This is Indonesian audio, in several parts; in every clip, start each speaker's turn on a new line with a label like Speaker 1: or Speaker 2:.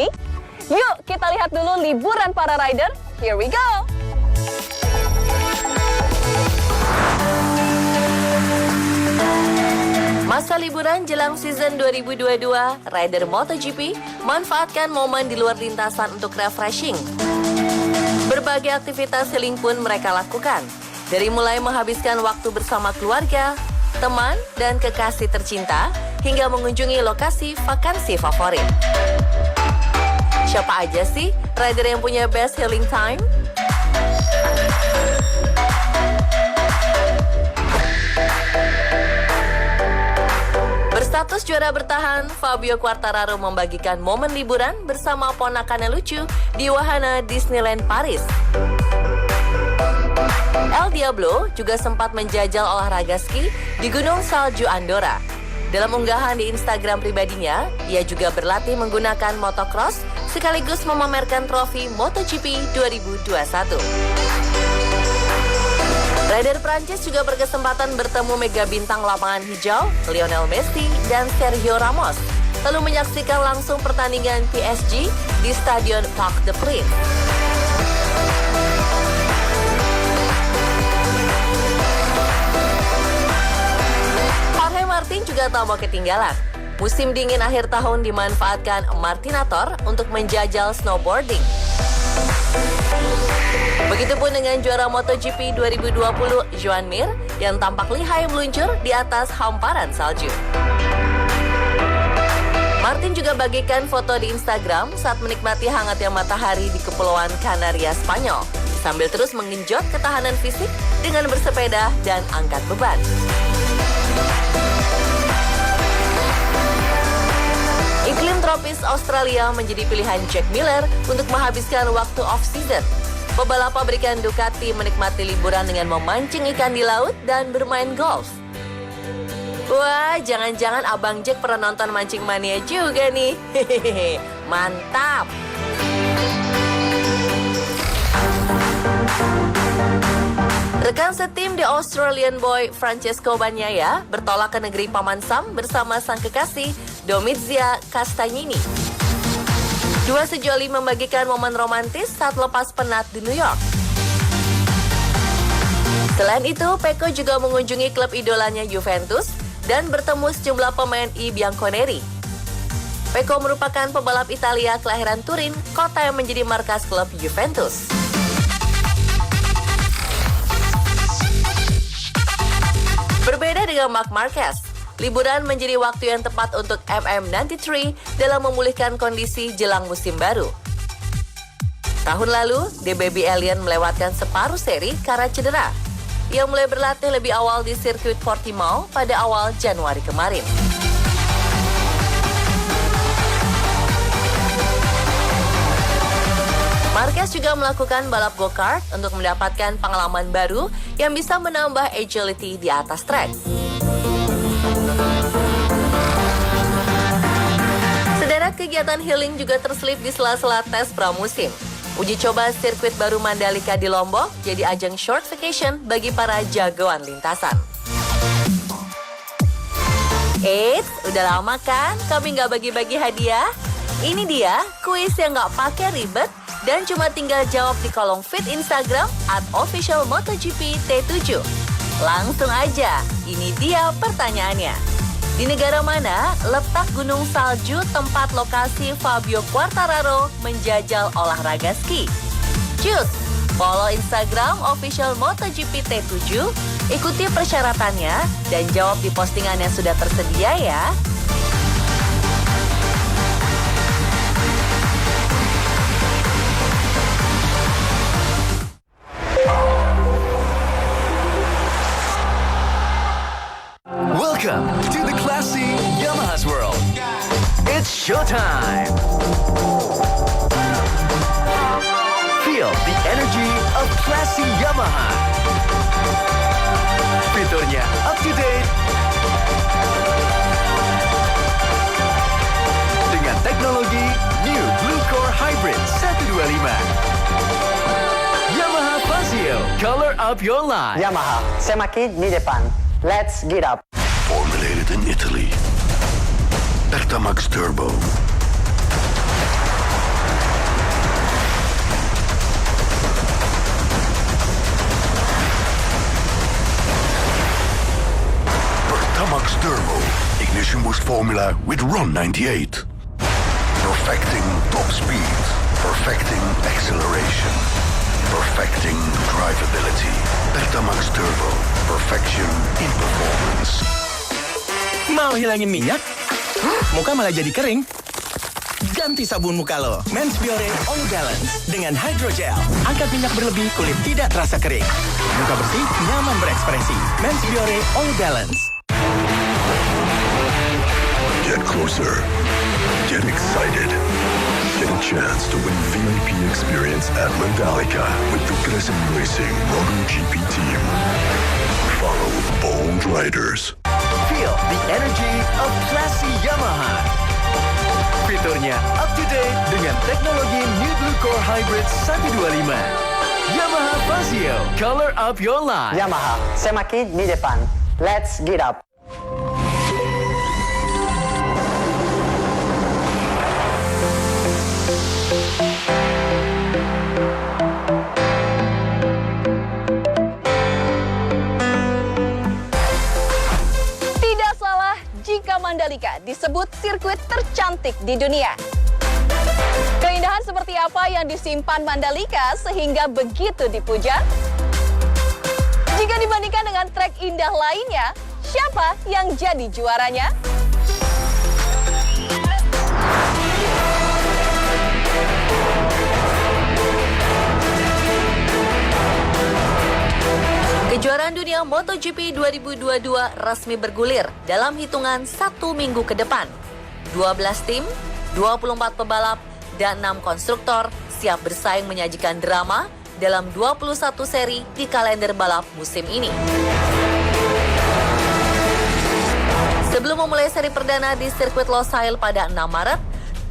Speaker 1: ini? Yuk kita lihat dulu liburan para rider. Here we go! Masa liburan jelang season 2022, rider MotoGP manfaatkan momen di luar lintasan untuk refreshing. Berbagai aktivitas healing pun mereka lakukan, dari mulai menghabiskan waktu bersama keluarga, teman, dan kekasih tercinta, hingga mengunjungi lokasi vakansi favorit. Siapa aja sih rider yang punya best healing time? Berstatus juara bertahan, Fabio Quartararo membagikan momen liburan bersama ponakannya lucu di wahana Disneyland Paris. El Diablo juga sempat menjajal olahraga ski di Gunung Salju Andorra. Dalam unggahan di Instagram pribadinya, ia juga berlatih menggunakan motocross sekaligus memamerkan trofi MotoGP 2021. Rider Prancis juga berkesempatan bertemu mega bintang lapangan hijau, Lionel Messi dan Sergio Ramos, lalu menyaksikan langsung pertandingan PSG di Stadion Parc des Princes. Jorge Martin juga tak mau ketinggalan. Musim dingin akhir tahun dimanfaatkan Martinator untuk menjajal snowboarding. Begitupun dengan juara MotoGP 2020, Joan Mir, yang tampak lihai meluncur di atas hamparan salju. Martin juga bagikan foto di Instagram saat menikmati hangatnya matahari di Kepulauan Kanaria, Spanyol, sambil terus menggenjot ketahanan fisik dengan bersepeda dan angkat beban. Iklim tropis Australia menjadi pilihan Jack Miller untuk menghabiskan waktu off-season. Pebalap pabrikan Ducati menikmati liburan dengan memancing ikan di laut dan bermain golf. Wah, jangan-jangan Abang Jack pernah nonton Mancing Mania juga nih. Hehehe, mantap! Rekan setim The Australian Boy Francesco Bagnaia bertolak ke negeri Paman Sam bersama sang kekasih Domizia Castagnini. Dua sejoli membagikan momen romantis saat lepas penat di New York. Selain itu, Pecco juga mengunjungi klub idolanya Juventus dan bertemu sejumlah pemain I Bianconeri. Pecco merupakan pebalap Italia kelahiran Turin, kota yang menjadi markas klub Juventus. Berbeda dengan Marc Marquez, liburan menjadi waktu yang tepat untuk MM93 dalam memulihkan kondisi jelang musim baru. Tahun lalu, The Baby Alien melewatkan separuh seri karena cedera. Ia mulai berlatih lebih awal di sirkuit Portimao pada awal Januari kemarin. Marquez juga melakukan balap go-kart untuk mendapatkan pengalaman baru yang bisa menambah agility di atas trek. Sederet kegiatan healing juga terselip di sela-sela tes pramusim. Uji coba sirkuit baru Mandalika di Lombok jadi ajang short vacation bagi para jagoan lintasan. Eits, udah lama kan kami nggak bagi-bagi hadiah? Ini dia kuis yang nggak pakai ribet dan cuma tinggal jawab di kolom feed Instagram @officialmotogp-t7. Langsung aja, ini dia pertanyaannya. Di negara mana letak gunung salju tempat lokasi Fabio Quartararo menjajal olahraga ski? Cus, follow Instagram @officialmotogp-t7, ikuti persyaratannya, dan jawab di postingan yang sudah tersedia ya.
Speaker 2: Welcome to the classy Yamaha's world. It's showtime. Feel the energy of classy Yamaha. Fiturnya up to date dengan teknologi New Blue Core Hybrid 125. Yamaha Fazio, color up your life.
Speaker 3: Yamaha, semakin di depan. Let's get up.
Speaker 4: Formulated in Italy. Pertamax Turbo. most formula with Ron 98. Perfecting top speed, perfecting acceleration, perfecting drivability. Pertamax Turbo, perfection in performance.
Speaker 5: Mau hilangin minyak? Muka malah jadi kering? Ganti sabun muka lo, Men's Biore All Balance dengan Hydrogel. Angkat minyak berlebih, kulit tidak terasa kering. Muka bersih, nyaman berekspresi. Men's Biore All Balance.
Speaker 4: Get closer. Get excited. Get a chance to win VIP experience at Mandalika with the Gresini Racing MotoGP team. Follow bold riders.
Speaker 2: Feel the energy of classy Yamaha. Fiturnya up to date dengan teknologi New Blue Core Hybrid 125. Yamaha Fazio, color up your life.
Speaker 3: Yamaha, semakin di depan. Let's get up.
Speaker 6: Tidak salah jika Mandalika disebut sirkuit tercantik di dunia. Keindahan seperti apa yang disimpan Mandalika sehingga begitu dipuja? Jika dibandingkan dengan trek indah lainnya, siapa yang jadi juaranya?
Speaker 1: Kejuaraan dunia MotoGP 2022 resmi bergulir dalam hitungan 1 minggu ke depan. 12 tim, 24 pebalap, dan 6 konstruktor siap bersaing menyajikan drama dalam 21 seri di kalender balap musim ini. Sebelum memulai seri perdana di sirkuit Losail pada 6 Maret,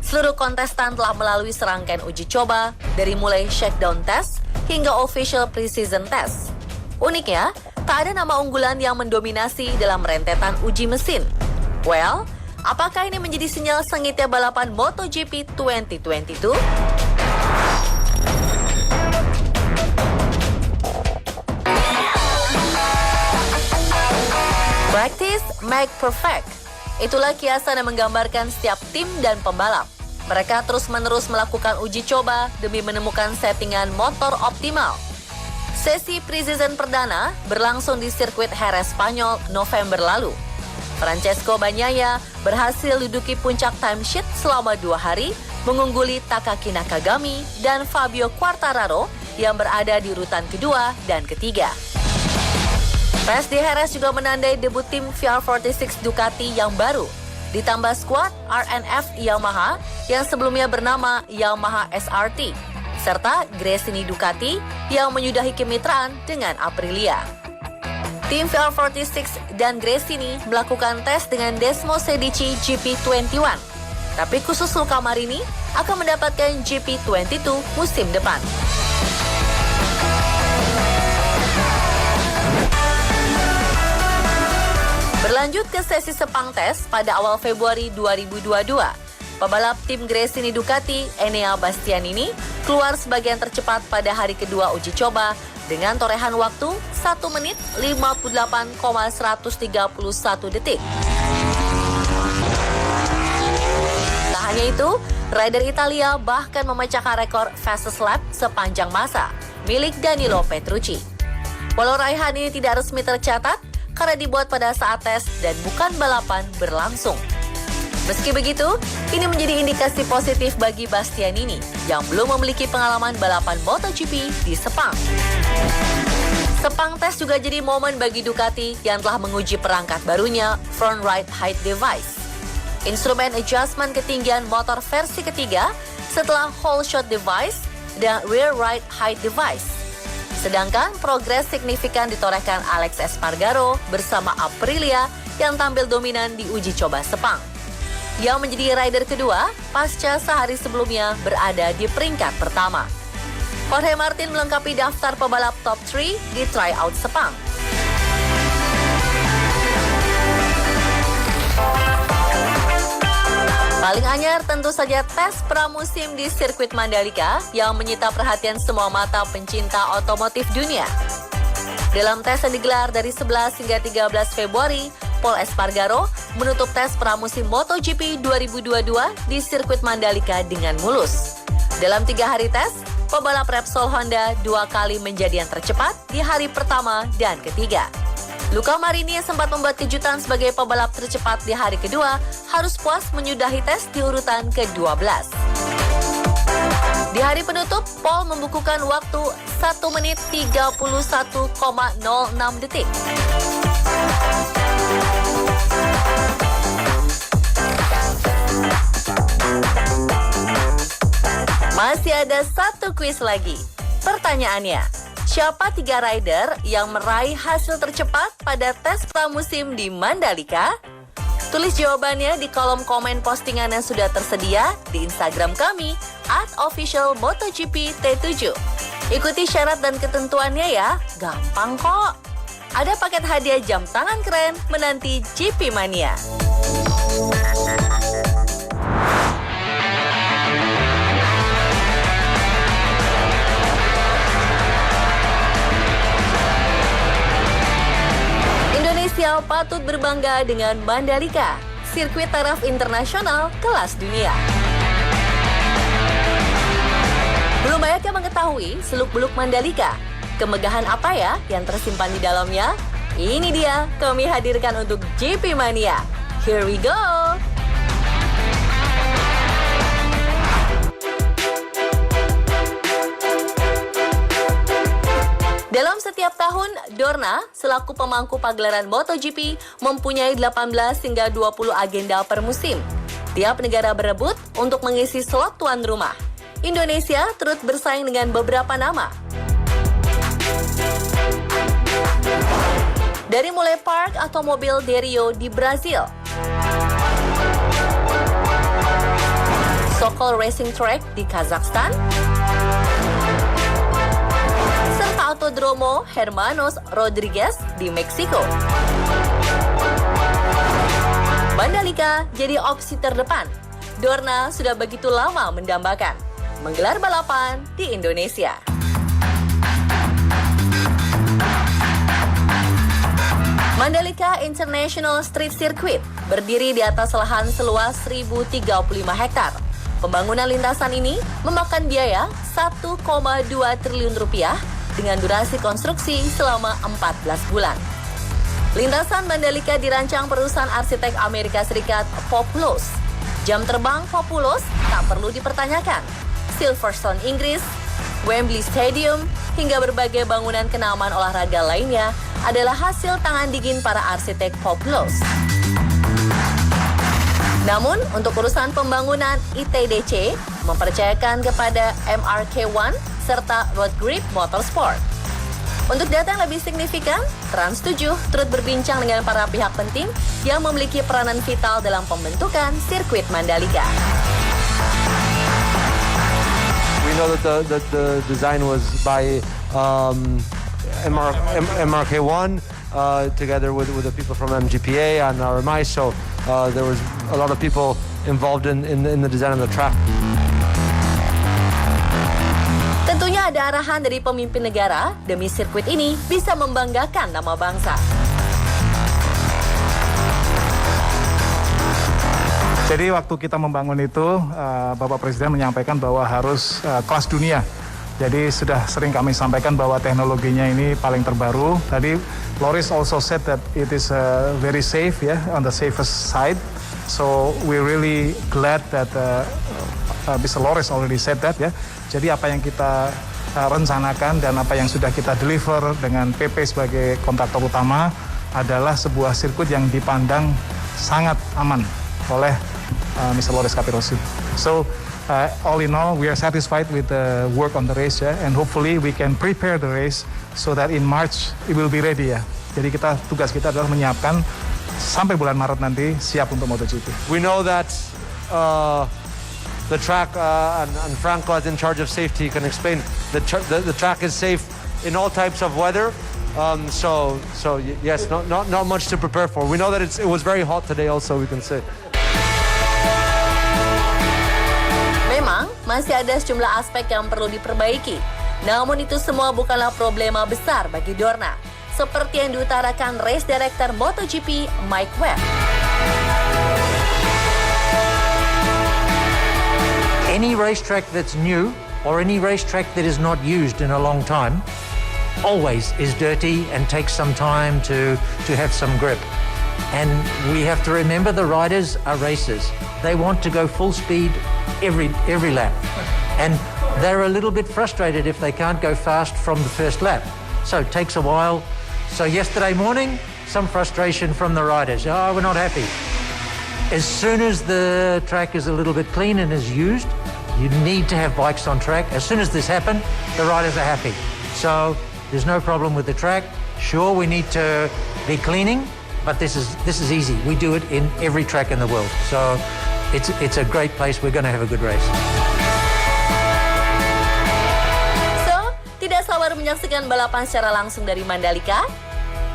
Speaker 1: seluruh kontestan telah melalui serangkaian uji coba dari mulai shakedown test hingga official pre-season test. Uniknya, tak ada nama unggulan yang mendominasi dalam rentetan uji mesin. Well, apakah ini menjadi sinyal sengitnya balapan MotoGP 2022? Practice make perfect. Itulah kiasan yang menggambarkan setiap tim dan pembalap. Mereka terus-menerus melakukan uji coba demi menemukan settingan motor optimal. Sesi pre-season perdana berlangsung di sirkuit Jerez Spanyol November lalu. Francesco Bagnaia berhasil duduki puncak timesheet selama 2 hari, mengungguli Takaki Nakagami dan Fabio Quartararo yang berada di urutan kedua dan ketiga. Tes di Jerez juga menandai debut tim VR46 Ducati yang baru, ditambah skuad RNF Yamaha yang sebelumnya bernama Yamaha SRT, serta Gresini Ducati yang menyudahi kemitraan dengan Aprilia. Tim VR46 dan Gresini melakukan tes dengan Desmo Sedici GP21, tapi khusus Luca Marini akan mendapatkan GP22 musim depan. Berlanjut ke sesi Sepang tes pada awal Februari 2022, pebalap tim Gresini Ducati, Enea Bastianini, keluar sebagian tercepat pada hari kedua uji coba dengan torehan waktu 1 menit 58,131 detik. Tak hanya itu, rider Italia bahkan memecahkan rekor fastest lap sepanjang masa, milik Danilo Petrucci. Walau raihan ini tidak resmi tercatat, karena dibuat pada saat tes dan bukan balapan berlangsung. Meski begitu, ini menjadi indikasi positif bagi Bastianini yang belum memiliki pengalaman balapan MotoGP di Sepang. Sepang tes juga jadi momen bagi Ducati yang telah menguji perangkat barunya Front Right Height Device, instrumen adjustment ketinggian motor versi ketiga setelah Whole Shot Device dan Rear Right Height Device. Sedangkan progres signifikan ditorehkan Alex Espargaro bersama Aprilia yang tampil dominan di uji coba Sepang, yang menjadi rider kedua pasca sehari sebelumnya berada di peringkat pertama. Jorge Martin melengkapi daftar pebalap top 3 di tryout Sepang. Paling anyar tentu saja tes pramusim di sirkuit Mandalika yang menyita perhatian semua mata pencinta otomotif dunia. Dalam tes yang digelar dari 11 hingga 13 Februari, Pol Espargaro menutup tes pramusim MotoGP 2022 di sirkuit Mandalika dengan mulus. Dalam 3 hari tes, pebalap Repsol Honda 2 kali menjadi yang tercepat di hari pertama dan ketiga. Luca Marini yang sempat membuat kejutan sebagai pebalap tercepat di hari kedua harus puas menyudahi tes di urutan ke-12. Di hari penutup, Paul membukukan waktu 1 menit 31,06 detik. Masih ada 1 kuis lagi. Pertanyaannya, siapa 3 rider yang meraih hasil tercepat pada tes pramusim di Mandalika? Tulis jawabannya di kolom komen postingan yang sudah tersedia di Instagram kami @officialmotogp-t7. Ikuti syarat dan ketentuannya ya, gampang kok. Ada paket hadiah jam tangan keren menanti GP Mania. Indonesia patut berbangga dengan Mandalika, sirkuit taraf internasional kelas dunia. Belum banyak yang mengetahui seluk-beluk Mandalika. Kemegahan apa ya yang tersimpan di dalamnya? Ini dia, kami hadirkan untuk GP Mania. Here we go! Dalam setiap tahun, Dorna selaku pemangku pagelaran MotoGP mempunyai 18 hingga 20 agenda per musim. Tiap negara berebut untuk mengisi slot tuan rumah. Indonesia turut bersaing dengan beberapa nama. Dari mulai park atau mobil Derio di Brazil, Sokol Racing Track di Kazakhstan, serta Autodromo Hermanos Rodriguez di Meksiko. Mandalika jadi opsi terdepan. Dorna sudah begitu lama mendambakan menggelar balapan di Indonesia. Mandalika International Street Circuit berdiri di atas lahan seluas 1.035 hektar. Pembangunan lintasan ini memakan biaya 1,2 triliun rupiah dengan durasi konstruksi selama 14 bulan. Lintasan Mandalika dirancang perusahaan arsitek Amerika Serikat Populos. Jam terbang Populos tak perlu dipertanyakan. Silverstone Inggris, Wembley Stadium, hingga berbagai bangunan kenamaan olahraga lainnya adalah hasil tangan dingin para arsitek Populos. Namun, untuk urusan pembangunan ITDC mempercayakan kepada MRK1 serta Road Grip Motorsport. Untuk data yang lebih signifikan, Trans7 turut berbincang dengan para pihak penting yang memiliki peranan vital dalam pembentukan sirkuit Mandalika.
Speaker 7: We know that the design was by MRK1 together with the people from MGPA and RMI, so there was a lot of people involved in the design of the track.
Speaker 1: Tentunya ada arahan dari pemimpin negara demi sirkuit ini bisa membanggakan nama bangsa.
Speaker 8: Jadi waktu kita membangun itu, Bapak Presiden menyampaikan bahwa harus kelas dunia. Jadi sudah sering kami sampaikan bahwa teknologinya ini paling terbaru. Tadi Loris also said that it is very safe, on the safest side. So we're really glad that Mr. Loris already said that, Jadi apa yang kita rencanakan dan apa yang sudah kita deliver dengan PP sebagai kontraktor utama adalah sebuah sirkuit yang dipandang sangat aman oleh Mr. Loris Capirossi. So all in all, we are satisfied with the work on the race, and hopefully we can prepare the race so that in March it will be ready, Jadi tugas kita adalah menyiapkan sampai bulan Maret nanti siap untuk MotoGP.
Speaker 7: We know that the track and Franco is in charge of safety. Can explain the track is safe in all types of weather. So yes, not much to prepare for. We know that it was very hot today. Also, we can say.
Speaker 1: Memang masih ada sejumlah aspek yang perlu diperbaiki. Namun itu semua bukanlah problema besar bagi Dorna, seperti yang diutarakan Race Director MotoGP Mike Webb.
Speaker 9: any racetrack that's new or any racetrack that is not used in a long time always is dirty and takes some time to have some grip. And we have to remember the riders are racers. They want to go full speed every lap. And they're a little bit frustrated if they can't go fast from the first lap. So it takes a while. So yesterday morning, some frustration from the riders. Oh, we're not happy. As soon as the track is a little bit clean and is used, you need to have bikes on track. As soon as this happened, the riders are happy. So there's no problem with the track. Sure, we need to be cleaning, but this is easy. We do it in every track in the world. So it's a great place. We're going to have a good race.
Speaker 1: So, tidak sabar menyaksikan balapan secara langsung dari Mandalika?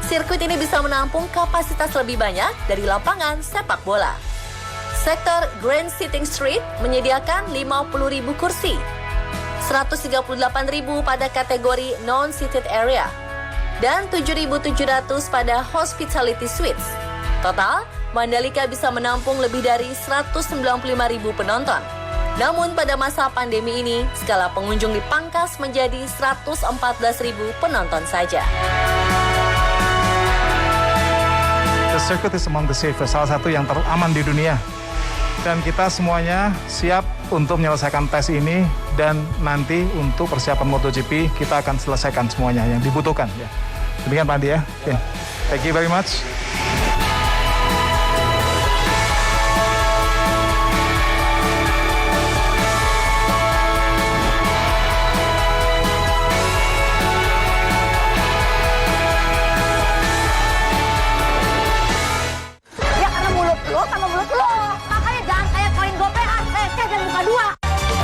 Speaker 1: Sirkuit ini bisa menampung kapasitas lebih banyak dari lapangan sepak bola. Sektor Grand Sitting Street menyediakan 50.000 kursi, 138.000 pada kategori non-seated area, dan 7.700 pada Hospitality Suites. Total, Mandalika bisa menampung lebih dari 195.000 penonton. Namun pada masa pandemi ini, skala pengunjung dipangkas menjadi 114.000 penonton saja.
Speaker 8: The circuit is among the safest, salah satu yang teraman di dunia. Dan kita semuanya siap untuk menyelesaikan tes ini dan nanti untuk persiapan MotoGP kita akan selesaikan semuanya yang dibutuhkan. Ya. Demikian Pak Andi ya. Okay. Thank you very much.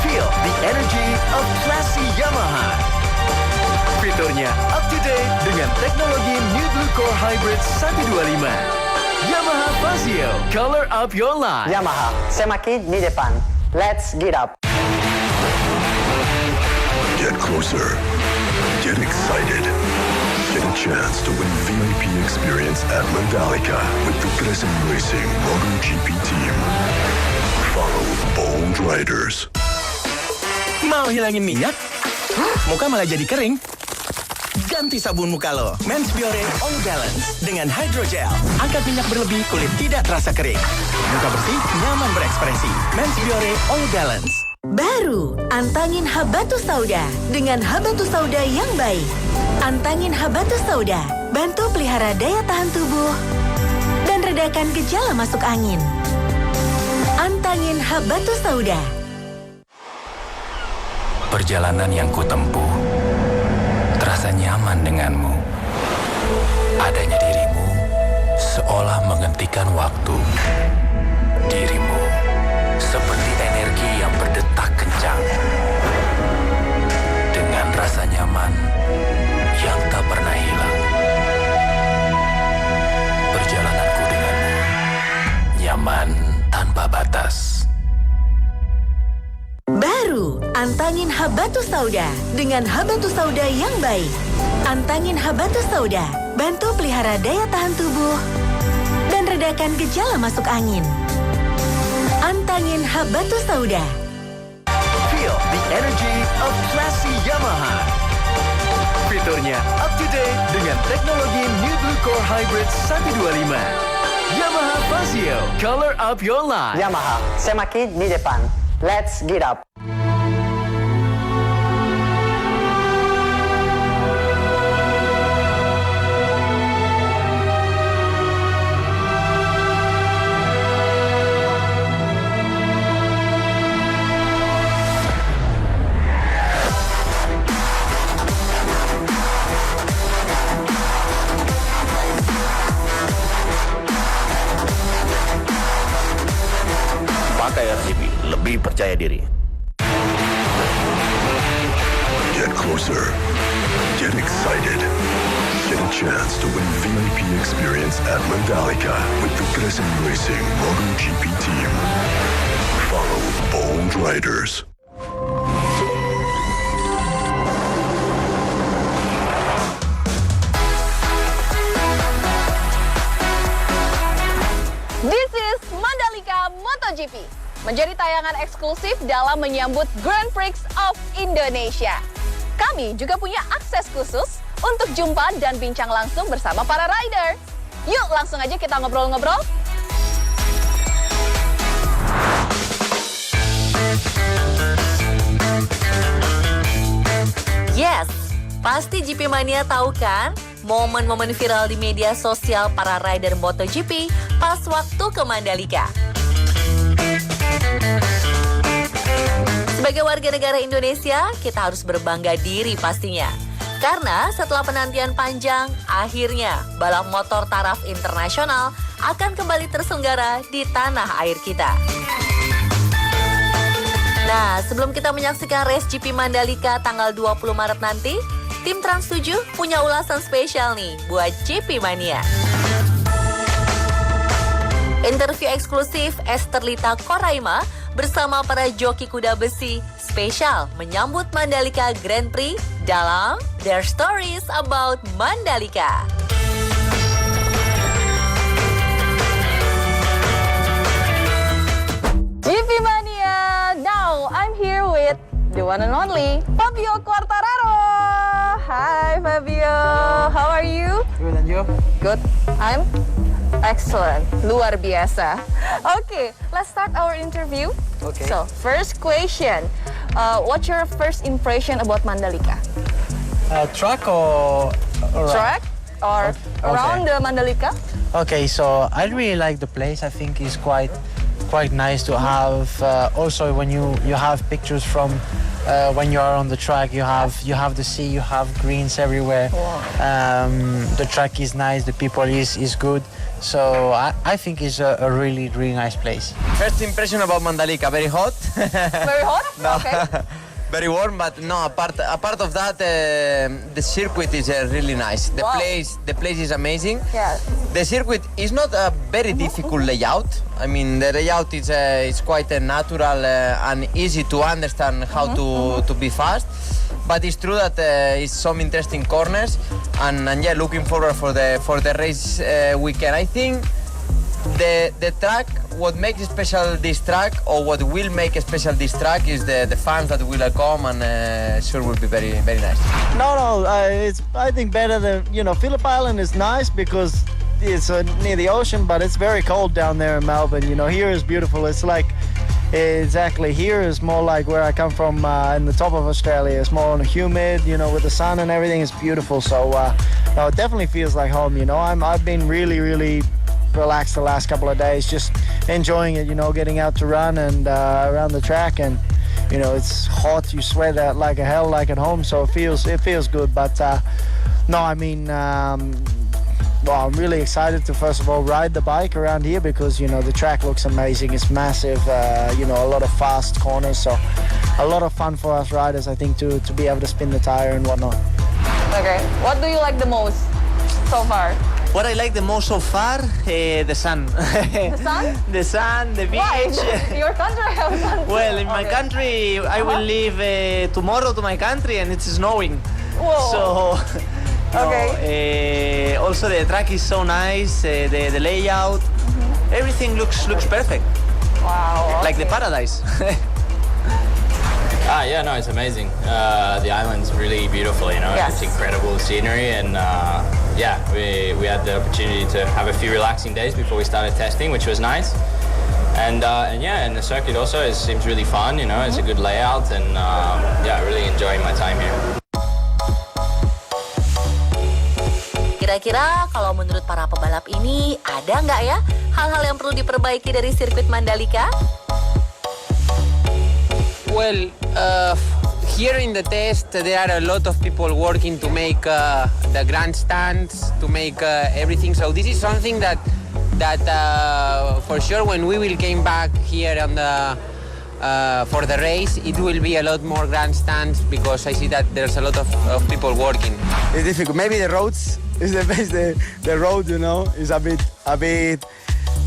Speaker 2: Feel the energy of classy Yamaha. Fiturnya up to date dengan teknologi New Blue Core Hybrid 125. Yamaha Fazio, color up your life.
Speaker 3: Yamaha, semakin di depan. Let's get up.
Speaker 4: Get closer. Get excited. Get a chance to win VIP experience at Mandalika with the Gresem Racing MotoGP team. Follow bold riders.
Speaker 5: Mau hilangin minyak? Muka malah jadi kering? Ganti sabun muka lo. Men's Biore All Balance dengan Hydrogel. Angkat minyak berlebih, kulit tidak terasa kering. Muka bersih, nyaman berekspresi. Men's Biore All Balance.
Speaker 10: Baru, antangin Habatus Sauda dengan Habatus Sauda yang baik. Antangin Habatus Sauda, bantu pelihara daya tahan tubuh dan redakan gejala masuk angin. Antangin Habatus Sauda.
Speaker 11: Perjalanan yang kutempuh terasa nyaman denganmu. Adanya dirimu seolah menghentikan waktu. Dirimu seperti energi yang berdetak kencang. Dengan rasa nyaman yang tak pernah hilang. Perjalananku denganmu nyaman tanpa batas.
Speaker 10: Baru, antangin Habatus Sauda dengan Habatus Sauda yang baik. Antangin Habatus Sauda, bantu pelihara daya tahan tubuh dan redakan gejala masuk angin. Antangin Habatus Sauda.
Speaker 2: Feel the energy of classy Yamaha. Fiturnya up to date dengan teknologi New Blue Core Hybrid 125. Yamaha Fazio, color up your life.
Speaker 3: Yamaha, semakin di depan. Let's get up.
Speaker 12: Pakai RGB, lebih percaya diri.
Speaker 4: Get closer. Get excited. Get a chance to win VIP experience at Mandalika with the Gresem Racing MotoGP team. Follow bold riders.
Speaker 6: This is Mandalika MotoGP. menjadi tayangan eksklusif dalam menyambut Grand Prix of Indonesia. Kami juga punya akses khusus untuk jumpa dan bincang langsung bersama para rider. Yuk langsung aja kita ngobrol-ngobrol.
Speaker 1: Yes, pasti GP Mania tahu kan? Momen-momen viral di media sosial para rider MotoGP pas waktu ke Mandalika. Sebagai warga negara Indonesia, kita harus berbangga diri pastinya. Karena setelah penantian panjang, akhirnya balap motor taraf internasional akan kembali terselenggara di tanah air kita. Nah, sebelum kita menyaksikan race GP Mandalika tanggal 20 Maret nanti, tim Trans 7 punya ulasan spesial nih buat GP Mania. Interview eksklusif Esterlita Koraima bersama para joki kuda besi spesial menyambut Mandalika Grand Prix dalam Their Stories About Mandalika.
Speaker 6: GP Mania, now I'm here with the one and only Fabio Quartararo. Hi Fabio, how are you?
Speaker 13: Good, and you?
Speaker 6: Good, I'm excellent, luar biasa. Okay, let's start our interview.
Speaker 13: Okay.
Speaker 6: So, first question, what's your first impression about Mandalika?
Speaker 13: Track or
Speaker 6: Track or around the Mandalika?
Speaker 13: Okay, so I really like the place. I think it's quite nice to have. Also, when you have pictures from when you are on the track, you have the sea, you have greens everywhere.
Speaker 6: Wow.
Speaker 13: The track is nice, the people is good. So I think it's a really nice place.
Speaker 14: First impression about Mandalika, very hot.
Speaker 6: Very hot?
Speaker 14: No.
Speaker 6: Okay.
Speaker 14: Very warm, but no. Apart of that, the circuit is really nice. The
Speaker 6: Wow.
Speaker 14: place is amazing.
Speaker 6: Yeah.
Speaker 14: The circuit is not a very difficult layout. I mean, the layout is quite natural and easy to understand how to be fast. But it's true that it's some interesting corners, and yeah, looking forward for the race weekend. I think the track, what makes special this track, or what will make special this track, is the fans that will come, and sure will be very nice.
Speaker 15: No, it's I think better than Phillip Island is nice because it's near the ocean, but it's very cold down there in Melbourne. Here is beautiful. It's like exactly here is more like where I come from in the top of Australia. It's more humid, with the sun and everything. It's beautiful. So no, it definitely feels like home. I've been really relaxed the last couple of days, just enjoying it. Getting out to run and around the track, and it's hot. You sweat out like a hell, like at home. So it feels good. But no, I mean. Well, I'm really excited to first of all ride the bike around here because the track looks amazing. It's massive, a lot of fast corners, so a lot of fun for us riders, I think, to be able to spin the tire and whatnot.
Speaker 6: Okay, what do you like the most so far?
Speaker 16: What I like the most so far, the sun.
Speaker 6: The sun?
Speaker 16: The sun, the beach.
Speaker 6: Why? Your country has sun.
Speaker 16: Well, in my country, I will leave tomorrow to my country and it's snowing.
Speaker 6: Whoa.
Speaker 16: So.
Speaker 6: Okay.
Speaker 16: Also, the track is so nice. The layout, everything looks perfect.
Speaker 6: Wow. Okay.
Speaker 16: Like the paradise.
Speaker 17: Yeah, no, it's amazing. The island's really beautiful,
Speaker 6: Yes.
Speaker 17: It's incredible scenery, and yeah, we had the opportunity to have a few relaxing days before we started testing, which was nice. And yeah, and the circuit also seems really fun, it's a good layout, and yeah, really enjoying my time here.
Speaker 1: Kira-kira kalau menurut para pebalap ini, ada nggak ya hal-hal yang perlu diperbaiki dari sirkuit Mandalika?
Speaker 18: Well, here in the test, there are a lot of people working to make the grandstands, to make everything. So this is something that for sure when we will come back here on the for the race, it will be a lot more grandstands because I see that there's a lot of people working.
Speaker 19: It's difficult. Maybe the roads is the best. The road, is a bit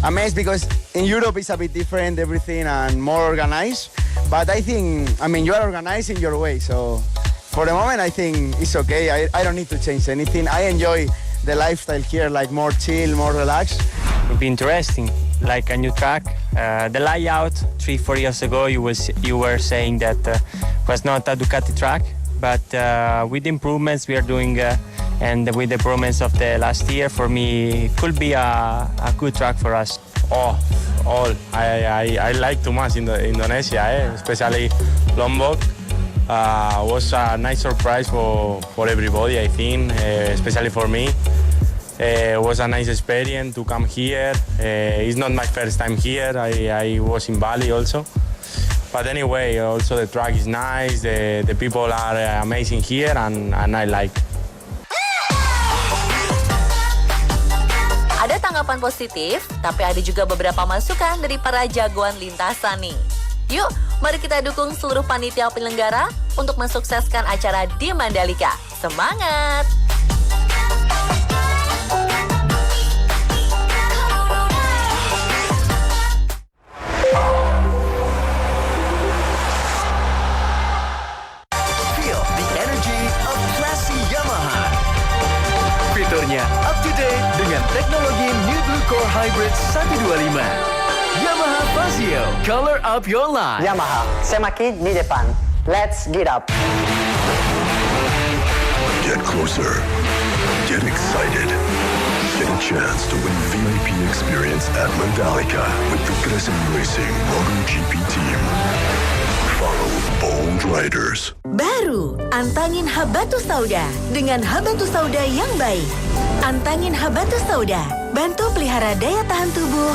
Speaker 19: amazed because in Europe it's a bit different, everything, and more organized. But I think, you are organized in your way. So for the moment, I think it's okay. I don't need to change anything. I enjoy the lifestyle here, like more chill, more relaxed.
Speaker 20: It would be interesting, like a new track, The layout 3-4 years ago, you were saying that was not a Ducati track, but with improvements we are doing and with the improvements of the last year, for me, could be a good track for us.
Speaker 21: I like too much in Indonesia, especially Lombok. Was a nice surprise for everybody, I think, especially for me. It was a nice experience to come here. It's not my first time here. I was in Bali also. But anyway, also the track is nice. The people are amazing here, and I like.
Speaker 1: Ada tanggapan positif, tapi ada juga beberapa masukan dari para jagoan lintasan nih. Yuk, mari kita dukung seluruh panitia penyelenggara untuk mensukseskan acara di Mandalika. Semangat!
Speaker 2: Feel the energy of classy Yamaha. Fiturnya up to date dengan teknologi New Blue Core Hybrid 125. Yamaha Fazio, color up your life.
Speaker 3: Yamaha, semakin di depan. Let's get up.
Speaker 4: Get closer. Get excited. Get a chance to win VIP experience at Mandalika with the Gresem Racing MotoGP team. Follow bold riders.
Speaker 10: Baru, antangin Habatus Sauda dengan Habatus Sauda yang baik. Antangin Habatus Sauda, bantu pelihara daya tahan tubuh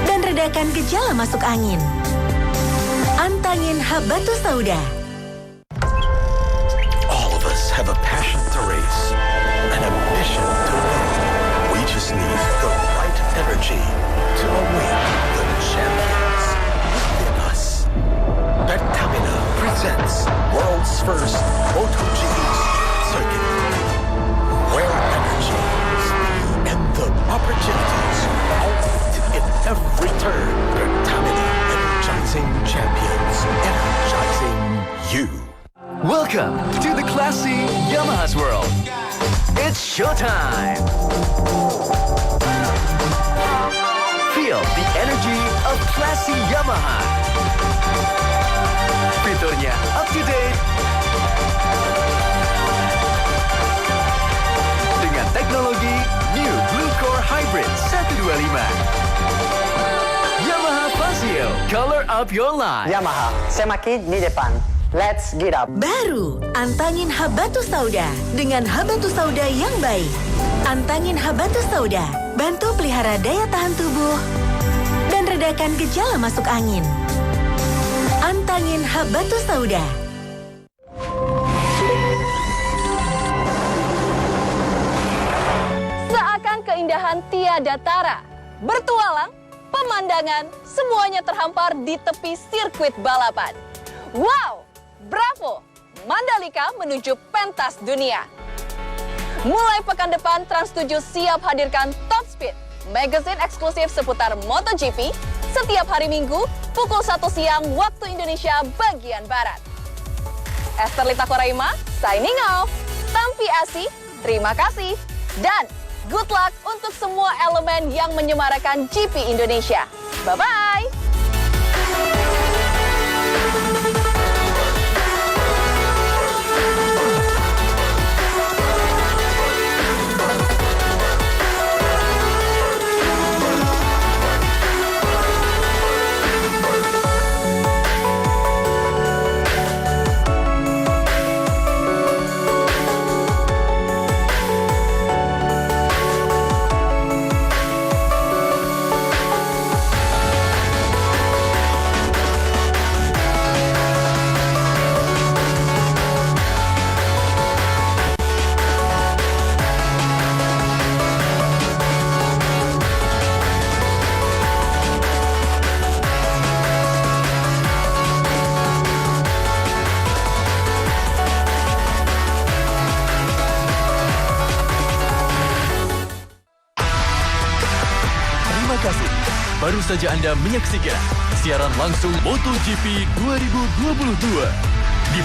Speaker 10: dan redakan gejala masuk angin. Antangin Habatus Sauda.
Speaker 4: All of us have a passion to race, an ambition to win. We just need the right energy to awake the champions within us. Bectamina presents world's first MotoGP circuit, where energy, speed, and the opportunities all meet in every turn. Bectamina, energizing champions, energizing you.
Speaker 2: Welcome to the classy Yamaha's world. It's showtime. Feel the energy of classy Yamaha. Fiturnya up to date dengan teknologi New Blue Core Hybrid 125. Yamaha Fazio, color up your life.
Speaker 3: Yamaha, semakin di depan. Let's get up.
Speaker 10: Baru, antangin Habatus Sauda dengan Habatus Sauda yang baik. Antangin Habatus Sauda, bantu pelihara daya tahan tubuh dan redakan gejala masuk angin. Antangin Habatus Sauda.
Speaker 6: Seakan keindahan tiada tara, bertualang, pemandangan, semuanya terhampar di tepi sirkuit balapan. Wow! Bravo! Mandalika menuju pentas dunia. Mulai pekan depan, Trans7 siap hadirkan Top Speed, magazine eksklusif seputar MotoGP, setiap hari Minggu, pukul 1 siang waktu Indonesia bagian Barat. Esther Lita Koraima, signing off. Tampi Asi, terima kasih. Dan good luck untuk semua elemen yang menyemarakan GP Indonesia. Bye-bye!
Speaker 2: Baru saja Anda menyaksikan siaran langsung MotoGP 2022 di